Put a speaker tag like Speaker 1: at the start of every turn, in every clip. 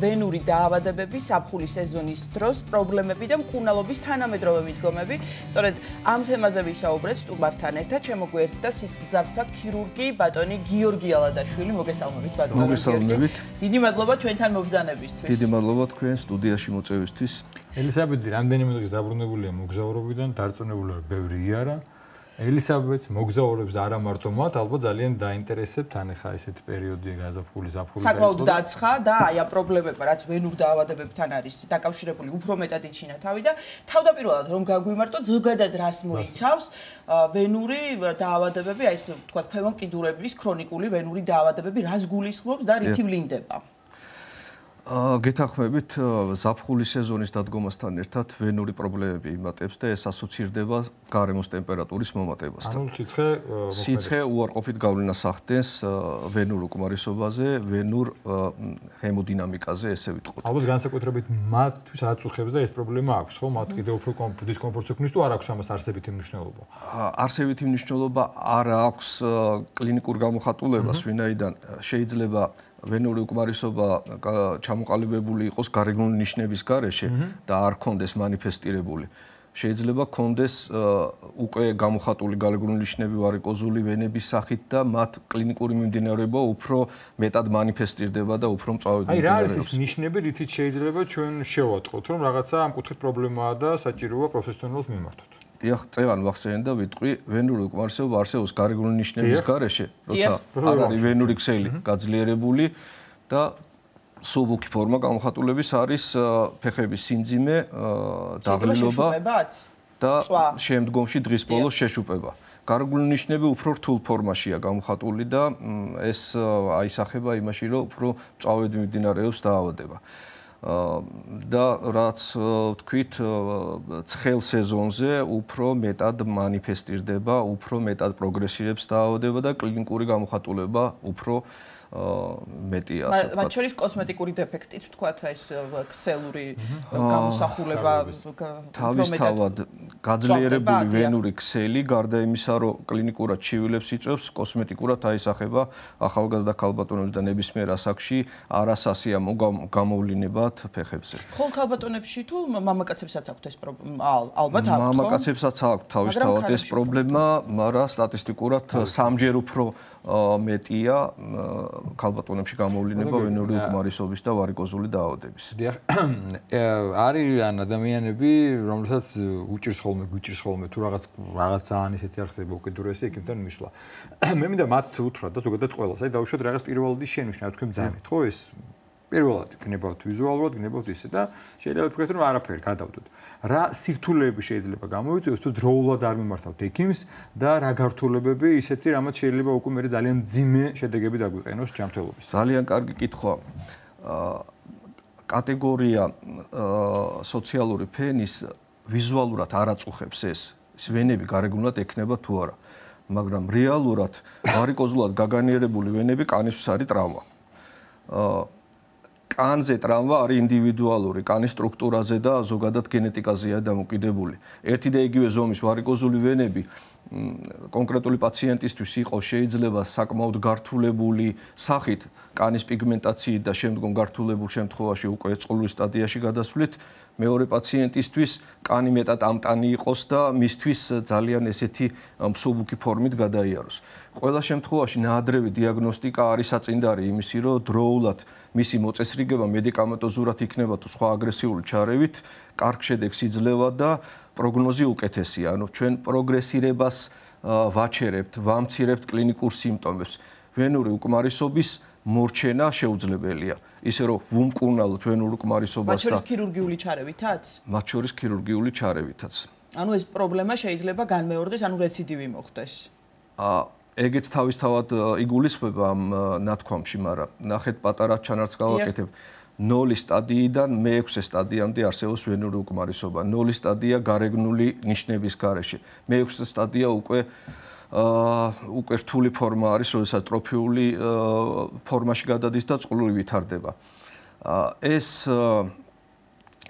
Speaker 1: ვენური დაავადებები საფხულის სეზონის დროს პრობლემები და მკურნალობის თანამედროვე მიდგომები. სწორედ ამ თემაზე ვისაუბრეთ სტუმართან ერთად. შემოგვიერთდა სისხლძარღვთა ქირურგი ბატონი გიორგი ალადაშვილი. მოგესალმებით ბატონო.
Speaker 2: მოგესალმებით.
Speaker 1: დიდი მადლობა ჩვენთან მობრძანებისთვის.
Speaker 2: დიდი მადლობა თქვენ სტუდიაში მოწვევისთვის.
Speaker 3: ელისაბედი რამდენიმე დღის დაბრუნებულია მოგზაურობიდან, დარწმუნებულია ბევრი იარა. ელისაბედს მოგზაურებს და არა მარტო მათ, ალბათ ძალიან დაინტერესებთ თან ახლა ესეთი პერიოდი გაზაფხული, ზაფხული
Speaker 1: დაიწყო. საკმაოდ დაცხა და აი ამ პრობლემებმა, რაც ვენურ დაავადებებთან არის დაკავშირებული, უფრო მეტად იჩინა თავი და თავდაპირველად რომ გაგვიმარტოთ, ზოგადად რას მოიცავს ვენური დაავადებები, აი ეს თქვა ქვემო კიდურების ქრონიკული ვენური დაავადებები, რას გულისხმობს და რითი ვლინდება?
Speaker 2: გეთანხმებით ზაფხულის სეზონის დადგომასთან ერთად ვენური პრობლემები იმატებს და ეს ასოცირდება გარემოს ტემპერატურის მომატებასთან.
Speaker 3: ანუ
Speaker 2: სიცხე უარყოფით გავლენას ახდენს ვენურ უკმარისობაზე, ვენურ ჰემოდინამიკაზე, ესე ვიტყოდეთ.
Speaker 3: ალბათ განსაკუთრებით მათთვის აწუხებს და ეს პრობლემა აქვს, ხო? მათ კიდევ უფრო დისკომფორტს ექმნის თუ არ აქვს ამას არსებითი მნიშვნელობა?
Speaker 2: არსებითი მნიშვნელობა არ აქვს კლინიკურ გამოხატულებას, ვინაიდან შეიძლება ვენური უკმარისობა ჩამოყალიბებული იყოს გარეგნული ნიშნების გარეშე და არ ქონდეს მანიფესტირებული. შეიძლება ქონდეს უკვე გამოხატული გარეგნული ნიშნები ვარიკოზული ვენების სახით და მათ კლინიკური მიმდინარეობა უფრო მეტად მანიფესტირდება და უფრო მწვავედ მიმდინარეობს.
Speaker 3: აი რა არის ეს ნიშნები, რითიც შეიძლება ჩვენ შევატყოთ, რომ რაღაცა ამ კუთხით პრობლემაა და საჭიროა პროფესიონალს მიმართოთ?
Speaker 2: დიახ, წევან ვახსენე და ვიტყვი, ვენური უკმარისობა არსებობს გარეგნული ნიშნების გარეშე, როცა არ არის ვენური ქსელი გაძლიერებული და სუბუქი ფორმა გამოხატულების არის ფეხების სიმძიმე, დაღლილობა და შემდგომში დღის ბოლოს შეშუპება. გარეგნული ნიშნები უფრო რთულ ფორმაშია გამოხატული და ეს აისახება იმაში, რომ უფრო მწვავედ მიმდინარეობს დაავადება. და რაც თქვით ცხელ სეზონზე უფრო მეტად მანიფესტირდება, უფრო მეტად პროგრესირებს დაავადება და კლინიკური გამოხატულება უფრო მეტია, ასე ვთქვათ.
Speaker 1: მათ შორის კოსმეტიკური დეფექტიც ვთქვათ, ეს ქსელური გამოსახულება
Speaker 2: თავისთავად გაძლიერებული ვენური ქსელი, გარდა იმისა, რომ კლინიკურად ჩივილებს იწვევს, კოსმეტიკურად აისახება ახალგაზრდა ქალბატონებს და ნებისმიერ ასაკში არასასია გამოვლინებად ფეხებზე.
Speaker 1: ხოლ ქალბატონებში თუ მამაკაცებსაც აქვთ ეს პრობლემა? ალბათ აქვთ, ხო?
Speaker 2: მამაკაცებსაც აქვთ თავისთავად ეს პრობლემა, მაგრამ სტატისტიკურად სამჯერ უფრო მეტია ქალბატონებში გამოვლინება ვენური უკმარისობის და ვარიკოზული დაავადების.
Speaker 3: დიახ, არიან ადამიანები, რომლებსაც უჭირს ხოლმე თუ რაღაც ძალიან ისეთი არ ხდება უკიდურესი ექიმთან მისვლა. მე მინდა მათ უთხრათ და ზოგადად ყველას, აი დავუშვათ რაღაც პირველადი შენიშვნა, თქვენ ბძანეთ, ხო ეს? პირველად გნებავთ ვიზუალურად, გნებავთ ისე და შეიძლება თქვენ რომ არაფერი გადავდოთ. რა სირთულეები შეიძლება გამოიწვიოს თუ დროულად არ მიმართავთ ექიმს და რა გართულებები ისეთი რამაც შეიძლება უკვე მე ძალიან მძიმე შედეგები დაგვიყენოს ჯანმრთელობის.
Speaker 2: ძალიან კარგი კითხვა. კატეგორია სოციალური ფენის ვიზუალურად არ აწუხებს ეს ვენები გარეგნულად ექნება თუ არა. მაგრამ რეალურად ვარიკოზულად გაგანიერებული ვენები კანისთვის არის ტრავმა. კანზე ტრავმა არის ინდივიდუალური, კანის სტრუქტურაზე და ზოგადად გენეტიკაზეა დამოკიდებული. ერთი და იგივე ზომის ვარიკოზული ვენები კონკრეტული პაციენტისთვის იყოს შეიძლება საკმაოდ გართულებული სახით კანის პიგმენტაციით და შემდგომ გართულებულ შემთხვევაში უკვე წყლულის სტადიაში გადასვლით, მეორე პაციენტისთვის კანი მეტად ამტანი იყოს და მისთვის ძალიან ესეთი მსუბუქი ფორმით გადაიაროს. ყველა შემთხვევაში ნაადრევი დიაგნოსტიკა არის საწინდარი იმისი, რომ დროულად მისი მოწესრიგება მედიკამენტოზურად იქნება თუ სხვა აგრესიული ჩარევით, კარგ შედეგს იძლევა და პროგნოზი უკეთესია. ანუ ჩვენ პროგრესირებას ვაჩერებთ, ვამცირებთ კლინიკურ სიმპტომებს. ვენური უკმარისობის მორჩენა შეუძლებელია. ისე რომ ვუმკურნალოთ ვენურ უკმარისობას და
Speaker 1: მათ შორის ქირურგიული ჩარევითაც?
Speaker 2: მათ შორის ქირურგიული ჩარევითაც.
Speaker 1: ანუ ეს პრობლემა შეიძლება განმეორდეს, ანუ რეციდივი მოხდეს.
Speaker 2: ეგეც თავისთავად იგულისხმება ამ ნათქვამში, მაგრამ ნახეთ პატარა ჩანართს გავაკეთებ. 0 სტადიიდან მე-6 სტადიამდე არსებობს ვენური უკმარისობა. 0 სტადია გარეგნული ნიშნების გარეშე. მე-6 სტადია უკვე რთული ფორმა არის, როდესაც ტროფიული ფორმაში გადადის და წყლული ვითარდება. ეს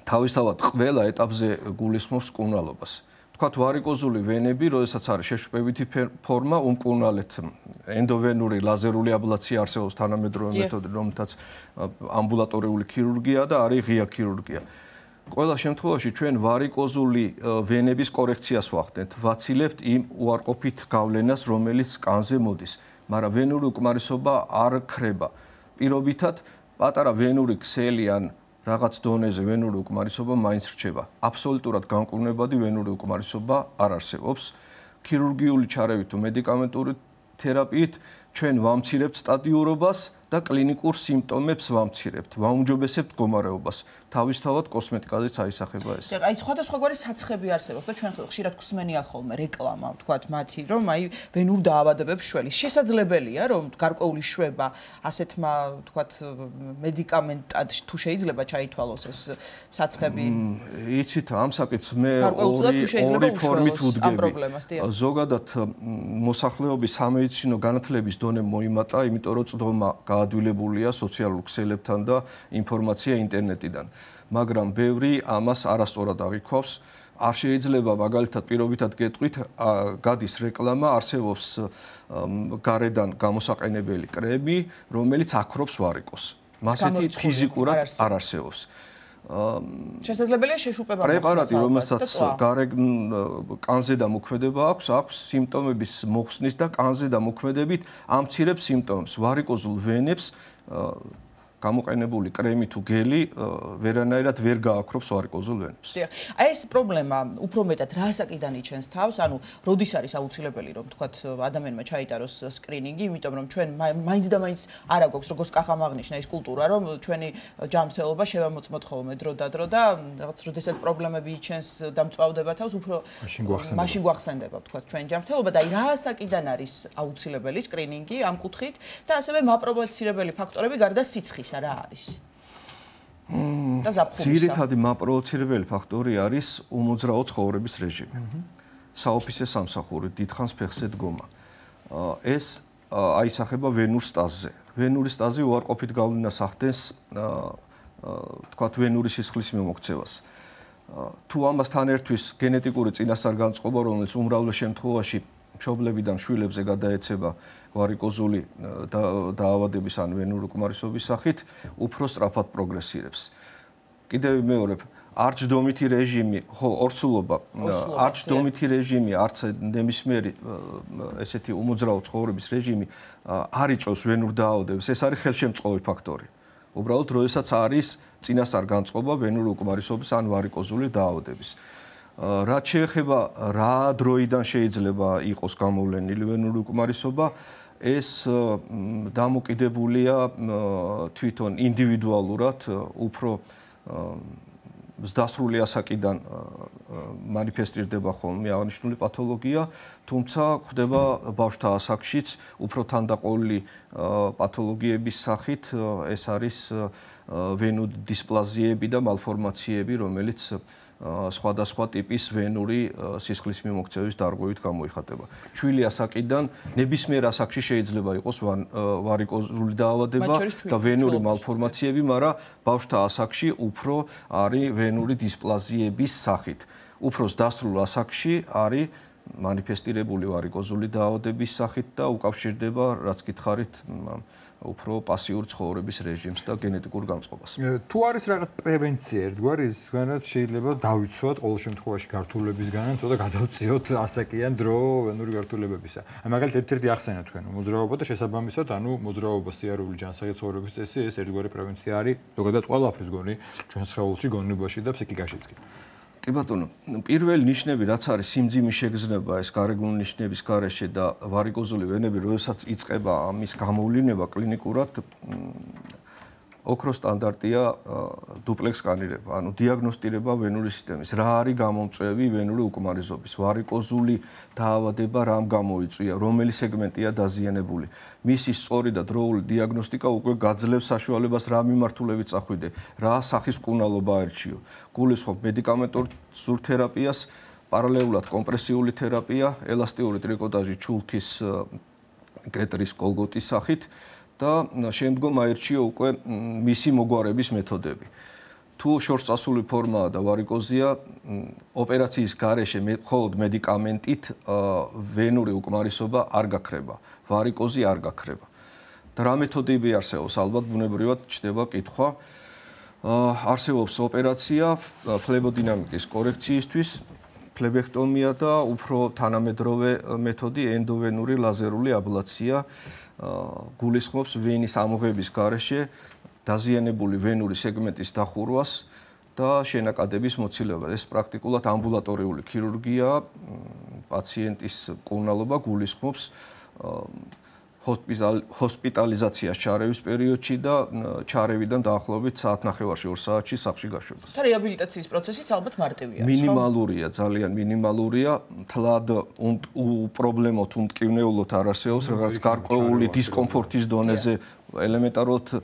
Speaker 2: თავისთავად ყველა ეტაპზე გულისხმობს მკურნალობას. თქვათ ვარიკოზული ვენები, როდესაც არის შეშუპებითი ფორმა, უმკურნალეთ ენდოვენური ლაზერული აბლაცია არსებობს თანამედროვე მეთოდი, რომელთაც ამბულატორიული ქირურგია და არის ღია ქირურგია. ყველა შემთხვევაში ჩვენ ვარიკოზული ვენების კორექციას ვახდენთ, ვაცილებთ იმ უარყოფით გავლენას, რომელიც კანზე მოდის, მაგრამ ვენური უკმარისობა არ ქრება. პირობითად პატარა ვენური ქსელი ან რაღაც დონეზე ვენური უკმარისობა მაინც რჩება. აბსოლუტურად განკურნებადი ვენური უკმარისობა არ არსებობს. ქირურგიული ჩარევით თუ მედიკამენტური თერაპიით ჩვენ ვამცირებთ სტადიურობას და კლინიკურ სიმპტომებს ვამცირებთ, ვაუმჯობესებთ მდგომარეობას. თავისთავად კოსმეტიკაზეც აისახება ეს.
Speaker 1: აი სხვადასხვაგვარი საცხები არსებობს და ჩვენ ხშირად გვსმენია ხოლმე რეკლამა, ვთქვათ მათი, რომ აი ვენურ დაავადებებს შველის. შესაძლებელია, რომ გარკვეული შვება ასეთმა, ვთქვათ, მედიკამენტად თუ შეიძლება ჩაითვალოს ეს საცხები.
Speaker 2: იცით, ამ საკითხს მე ორი ფორმით ვუდგები. ზოგადად მოსახლეობის სამედიცინო განათლების დონე მოიმატა, იმიტომ რომ წვდომა გაადვილებულია სოციალურ ქსელებთან და ინფორმაცია ინტერნეტიდან. მაგრამ ბევრი ამას არასწორად აღიქვავს. არ შეიძლება მაგალითად პირობითად გეტყვით, გადის რეკლამა, არსებობს გარედან გამოსაყენებელი კრემი, რომელიც აქრობს ვარიკოს. მასეთი ფიზიკურად არ არსებობს.
Speaker 1: შესაძლებელია შეშუპება
Speaker 2: პრეპარატი, რომელსაც კანზე და მოქმედება აქვს სიმპტომების მოხსნის და კანზე და მოქმედებით ამცირებს სიმპტომებს. ვარიკოზულ ვენებს გამოყენებული კრემი თუ გელი ვერანაირად ვერ გააქრობს ვარიკოზულ ვენებს.
Speaker 1: აი ეს პრობლემა უფრო მეტად რასაკიდან იჩენს თავს, ანუ როდის არის აუცილებელი რომ თქვათ ადამიანმა ჩაიტაროს სკრინინგი, იმიტომ რომ ჩვენ მაინც და მაინც არ აგვაქვს როგორც კახამ აღნიშნა ის კულტურა, რომ ჩვენი ჯანმრთელობა შევამოწმოთ ხოლმე დრო და რაღაც როდესაც პრობლემები იჩენს და მწვავდება თავს, უფრო მაშინ გვახსენდება თქვათ ჩვენი ჯანმრთელობა და აი რასაკიდან არის აუცილებელი სკრინინგი ამ კუთხით და ასევე მაპროვოცირებელი ფაქტორები გარდა სიცხის რა არის? და ზაფხულისა.
Speaker 2: ძირითადი მაპროვოცირებელი ფაქტორი არის უმოძრაო ცხოვრების რეჟიმი. საოფისე სამსახური, დიდხანს ფეხზე დგომა. ეს აისახება ვენურ სტაზზე. ვენური სტაზი უარყოფით გავლენას ახდენს თქვათ ვენური სისხლის მიმოქცევას. თუ ამასთან ერთვის გენეტიკური წინასწარ-განწყობა, რომელიც უმრავლეს შემთხვევაში მშობლებიდან შვილებზე გადაეცემა ვარიკოზული დაავადების ან ვენური უკმარისობის სახით, უფრო სწრაფად პროგრესირებს. კიდევ ვიმეორებ, არჩდომითი რეჟიმი, ორსულობა, არჩდომითი რეჟიმი, არც ნებისმიერი ესეთი უმოძრაო ცხოვრების რეჟიმი არ იწვევს ვენურ დაავადებას. ეს არის ხელშემწყობი ფაქტორი. უბრალოდ, როდესაც არის წინასწარ-განწყობა ვენური უკმარისობის ან ვარიკოზული დაავადების. რაც შეეხება რა დროიდან შეიძლება იყოს გამოვლენილი ვენური უკმარისობა, ეს დამოკიდებულია თვითონ ინდივიდუალურად, უფრო ზდასრული ასაკიდან მანიფესტირდება ხოლმე აღნიშნული პათოლოგია, თუმცა ხდება ბავშვთა ასაკშიც უფრო თანდაყოლილი პათოლოგიების სახით, ეს არის ვენური დისპლაზიები და მალფორმაციები, რომელიც სხვადასხვა ტიპის ვენური სისხლის მიმოქცევის დარღვევით გამოიხატება. ჩვილი ასაკიდან ნებისმიერ ასაკში შეიძლება იყოს ვარიკოზული დაავადება და ვენური მალფორმაციები, მაგრამ ბავშვთა ასაკში უფრო არის ვენური დისპლაზიების სახით. უფრო ზდასრულ ასაკში არის მანიფესტირებული ვარიკოზული დაავადების სახით და უკავშირდება, რაც გითხარით, უფრო პასიურ ცხოვრების რეჟიმს და გენეტიკურ განწყობას.
Speaker 3: თუ არის რაღაც პრევენცია ერთგვარი, ისგანაც შეიძლება დავიცვათ ყოველ შემთხვევაში გართულებისგან, ცოტა გადავწიოთ ასაკიან დრო ვენური გართულებებისა. აი მაგალითად ერთ-ერთი ახსენა თქვენ, მოძრაობა და შესაბამისად, ანუ მოძრაობა, სიარული, ჯანსაღი ცხოვრების წესი, ეს ერთგვარი პრევენცია არის, ზოგადად ყველაფრის გონი, ჩვენს სხეულში, გონებაში და ფსიქიკაშიც კი.
Speaker 2: კი ბატონო, პირველი ნიშნები რაც არის სიმძიმის შეგრძნება ეს გარეგნული ნიშნების გარეშე და ვარიკოზული ვენები, როდესაც იწყება ამის გამოვლინება კლინიკურად, ოქროს სტანდარტია დუპლექს სკანირება, ანუ დიაგნოსტირება ვენური სისტემის. რა არის გამომწვევი ვენური უკმარისობის? ვარიკოზული დაავადება რამ გამოიწვია? რომელი სეგმენტია დაზიანებული? მისი სწორი და დროული დიაგნოსტიკა უკვე გაძლევს საშუალებას რა მიმართულებით წახვიდე, რა სახის მკურნალობა აერჩიო. გულისხმობ მედიკამენტურ ზურთერაპიას, პარალელურად კომპრესიული თერაპია, ელასტიური ტრიკოტაჟი ჩულქის გეტრის კოლგოტის სახით და შემდგომ აერჩიო უკვე მისი მოგვარების მეთოდები. თუ შორსწასული ფორმაა და ვარიკოზია, ოპერაციის გარეშე მხოლოდ მედიკამენტით ვენური უკმარისობა არ გაქრება, ვარიკოზი არ გაქრება. და რა მეთოდები არსებობს? ალბათ ბუნებრივად ჩდება კითხვა. არსებობს ოპერაცია ფლებოდინამიკის კორექციისთვის, ფლებექტომია და უფრო თანამედროვე მეთოდი ენდოვენური ლაზერული აბლაცია გულისხმობს ვენის ამოღების გარეშე დაზიანებული ვენური სეგმენტის დახურვას და შენაკადების მოცილებას. ეს პრაქტიკულად ამბულატორიული ქირურგია, პაციენტის მკურნალობა გულისხმობს ჰოსპიტალიზაციას ჩარევის პერიოდში და ჩარევიდან დაახლოებით საათნახევარში 2 საათში სახლში გაშვებას.
Speaker 1: და რეაბილიტაციის პროცესიც ალბათ მარტივია.
Speaker 2: მინიმალურია, ძალიან მინიმალურია, თლად უპრობლემოთ, უმტკივნეულოდ არ არსებობს, რაღაც გარკვეული დისკომფორტის დონეზე ელემენტარულად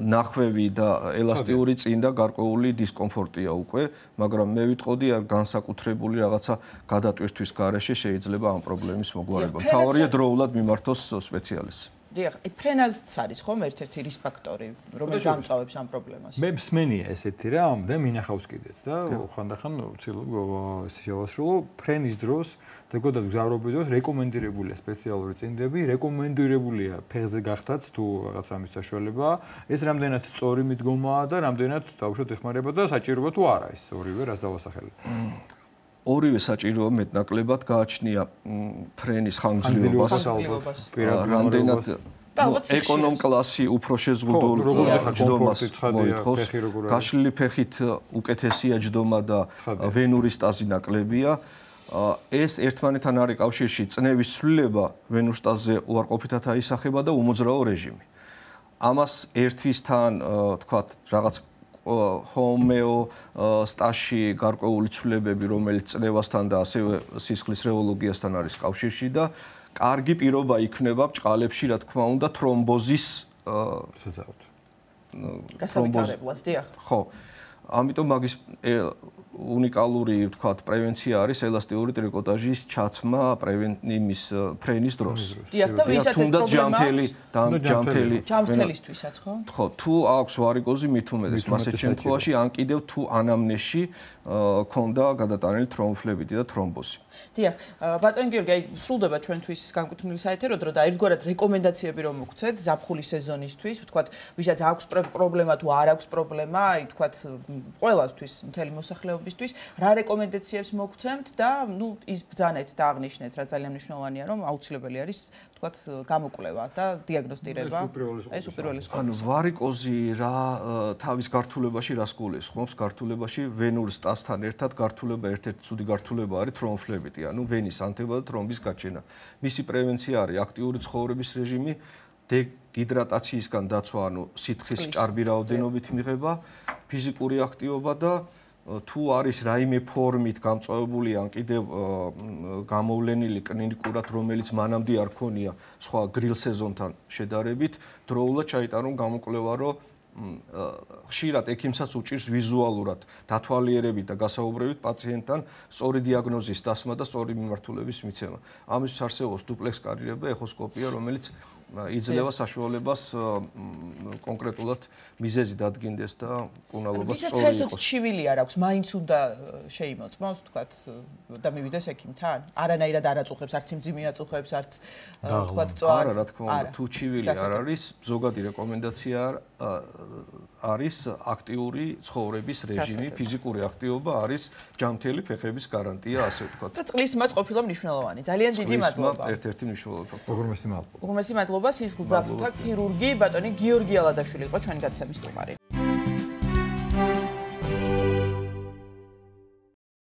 Speaker 2: ნახვევი და ელასტიური წინ და გარკვეული დისკომფორტია უკვე, მაგრამ მე ვიტყოდი არ განსაკუთრებული რაღაცა გადატვირთვის გარეშე შეიძლება ამ პრობლემის მოგვარება. მთავარია დროულად მიმართოს სპეციალისტს.
Speaker 1: დიახ, ფრენაზიც არის ხომ ერთ-ერთი რისკ ფაქტორი, რომელიც ამწავებს ამ პრობლემას.
Speaker 3: მე მსმენია ესეთი რამ და მინახავს კიდეც და ხანდახან შევასრულო ფრენის დროს ზოგადად გზავრობის დროს რეკომენდირებულია სპეციალური წინდები, რეკომენდირებულია ფეხზე გახდაც თუ რაღაც ამის საშუალებაა, ეს რამდენად სწორი მიდგომაა და რამდენად დაუშვათ ეხმარება და საჭიროა თუ არა ეს ორივე რას დავასახელებ.
Speaker 2: ორივე საჭიროა მეტნაკლებად გააჩნია ფრენის ხანგრძლივობას. რამდენად ეკონომ კლასი უფრო შეზღუდულ ჯდომას მოითხოვს. გაშლილი ფეხით უკეთესია ჯდომა და ვენური სტაზი ნაკლებია. ეს ერთმანეთთან არის კავშირში წნევის ცვლილება ვენურ სტაზზე უარყოფითად აისახება და უმოძრაო რეჟიმი. ამას ერთვისთან თქვათ რაღაც ჰომეოსტაზში გარკვეული ცვლილებები, რომელიც წნევასთან და ასევე სისხლის რევოლოგიასთან არის კავშირში და კარგი პირობა იქნება ბჭყალებში, რა თქმა უნდა, თრომბოზის
Speaker 1: გასავითარებლად, დიახ.
Speaker 2: ხო. ამიტომ მაგის უნიკალური, ვთქვათ, პრევენცია არის ელასტიური ტრიკოტაჟის ჩაცმა პრევენტიმის ფრენის დროს.
Speaker 1: დიახ, და ვისაც ეს პრობლემა ჯამთელისთვისაც, ხო?
Speaker 2: ხო, თუ აქვს ვარიკოზი მით უმეტეს, მასეთ შემთხვევაში ან კიდევ თუ ანამნეზში ქონდა გადატანილი თრომბფლებიდი და თრომბოზი.
Speaker 1: დიახ, ბატონი გიორგი, აი სრულდება ჩვენთვის განკუთვნილი საეთერო დრო და ერთგვარად რეკომენდაციები რომ მოგცეთ ზაფხულის სეზონისთვის, ვთქვათ, ვისაც აქვს პრობლემა თუ არ აქვს პრობლემა, აი ვთქვათ, ყველასთვის, მთელი მოსახლეობისთვის, რა რეკომენდაციებს მოგცემთ და ნუ ის ბრძანეთ და აღნიშნეთ, რა ძალიან მნიშვნელოვანია, რომ აუცილებელი არის, ვთქვათ, გამოკვლევა და დიაგნოსტირება. ეს უპირველეს
Speaker 2: ანუ ვარიკოზი რა თავის გართულებაში რას გულისხმობს? გართულებაში ვენურ სტაზთან ერთად გართულება ერთ-ერთი ცუდი გართულება არის თრომბფლებიდი, ანუ ვენის ანთება და თრომბის გაჩენა. მისი პრევენცია არის აქტიური ცხოვრების რეჟიმი, დეჰიდრატაციისგან დაცვა, ანუ სითხის ჭარბი რაოდენობით მიღება, ფიზიკური აქტივობა და თუ არის რაიმე ფორმით გამწვავებული ან კიდევ გამოვლენილი კლინიკურად, რომელიც მანამდე არ ქონია სხვა გრილ სეზონთან შედარებით, დროულად ჩაიტარონ გამოკვლევა, რომ ხშირად ექიმსაც უჭირს ვიზუალურად დათვალიერებით და გასაუბრებით პაციენტთან სწორი დიაგნოზის დასმა და სწორი მიმართულების მიცემა. ამისთვის არსებობს დუპლექს კარიერება, ეხოსკოპია, რომელიც იძლევა საშუალებას კონკრეტულად მიზეზი დადგინდეს და მკურნალობა სწორი იყოს.
Speaker 1: ვისაც საერთოდ ჩივილი არ აქვს, მაინც უნდა შეიმოწმოს, თქვათ, და მივიდეს ექიმთან. არანაირად არ აწუხებს, არც სიმძიმე აწუხებს, არც თქვათ, წვარ.
Speaker 2: არა, რა თქმა უნდა, თუ ჩივილი არ არის, ზოგადი რეკომენდაცია არის აქტიური ცხოვრების რეჟიმი, ფიზიკური აქტივობა არის ჯამთელი ფეხების გარანტია, ასე ვთქვათ.
Speaker 1: და წყლის მაც ყოფილა მნიშვნელოვანი. ძალიან დიდი მადლობა.
Speaker 2: ერთ-ერთი მნიშვნელოვანი.
Speaker 3: უღრმესი მადლობა.
Speaker 1: უღრმესი მადლობა სისხლძაფთა ქირურგი ბატონი გიორგი ალადაშვილი იყო ჩვენი გადაცემის სტუმარი.